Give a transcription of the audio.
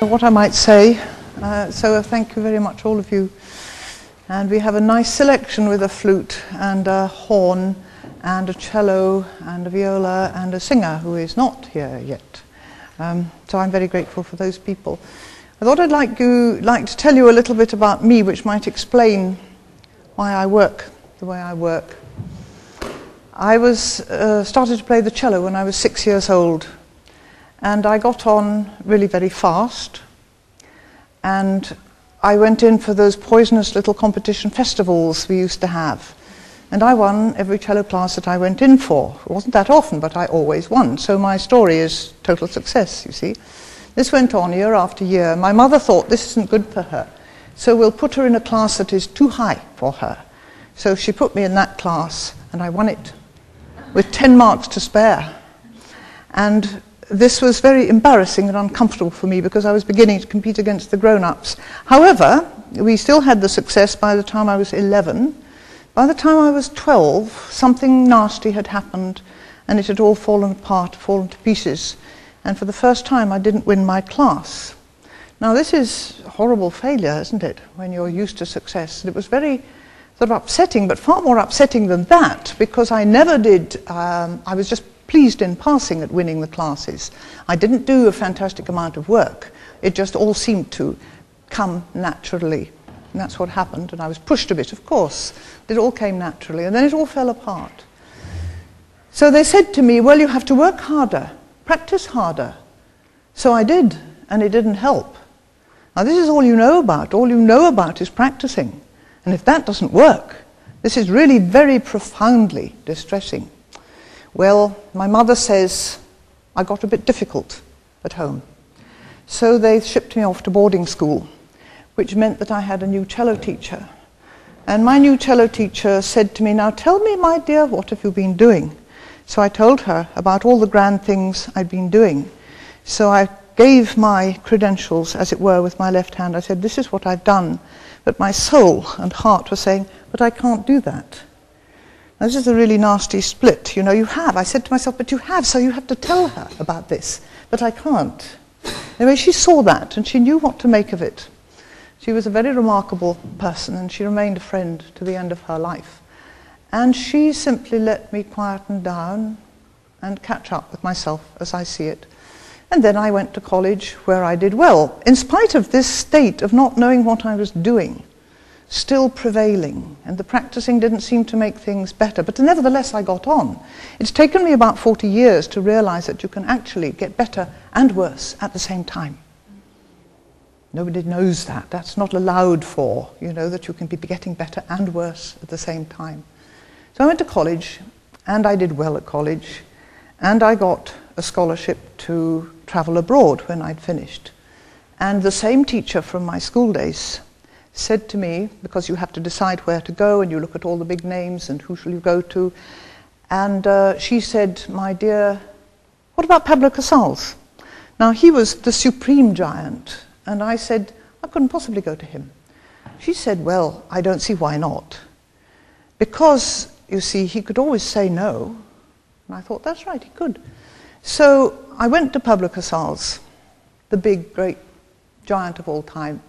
What I might say, so thank you very much all of you. And we have a nice selection with a flute and a horn and a cello and a viola and a singer who is not here yet. So I'm very grateful for those people. I thought I'd like to tell you a little bit about me, which might explain why I work the way I work. I started to play the cello when I was 6 years old, and I got on really very fast, and I went in for those poisonous little competition festivals we used to have, and I won every cello class that I went in for. It wasn't that often, but I always won, so my story is total success, you see. This went on year after year. My mother thought this isn't good for her, so we'll put her in a class that is too high for her. So she put me in that class, and I won it with 10 marks to spare. And this was very embarrassing and uncomfortable for me because I was beginning to compete against the grown-ups. However, we still had the success by the time I was 11. By the time I was 12, something nasty had happened, and it had all fallen apart, fallen to pieces. And for the first time, I didn't win my class. Now, this is a horrible failure, isn't it, when you're used to success? And it was very sort of upsetting, but far more upsetting than that, because I never did, I was just pleased in passing at winning the classes. I didn't do a fantastic amount of work. It just all seemed to come naturally. And that's what happened, and I was pushed a bit, of course. It all came naturally, and then it all fell apart. So they said to me, well, you have to work harder, practice harder. So I did, and it didn't help. Now, this is all you know about. All you know about is practicing. And if that doesn't work, this is really very profoundly distressing. Well, my mother says I got a bit difficult at home. So they shipped me off to boarding school, which meant that I had a new cello teacher. And my new cello teacher said to me, now tell me, my dear, what have you been doing? So I told her about all the grand things I'd been doing. So I gave my credentials, as it were, with my left hand. I said, this is what I've done. But my soul and heart were saying, but I can't do that. Now, this is a really nasty split. You know, you have. I said to myself, but you have, so you have to tell her about this. But I can't. Anyway, she saw that, and she knew what to make of it. She was a very remarkable person, and she remained a friend to the end of her life. And she simply let me quieten down and catch up with myself as I see it. And then I went to college, where I did well, in spite of this state of not knowing what I was doing, still prevailing, and the practicing didn't seem to make things better. But nevertheless, I got on. It's taken me about 40 years to realize that you can actually get better and worse at the same time. Nobody knows that. That's not allowed for, you know, that you can be getting better and worse at the same time. So I went to college, and I did well at college, and I got a scholarship to travel abroad when I'd finished. And the same teacher from my school days said to me, because you have to decide where to go, and you look at all the big names and who shall you go to, and she said, my dear, what about Pablo Casals? Now, he was the supreme giant, and I said, I couldn't possibly go to him. She said, well, I don't see why not. Because, you see, he could always say no. And I thought, that's right, he could. So I went to Pablo Casals, the big, great giant of all time,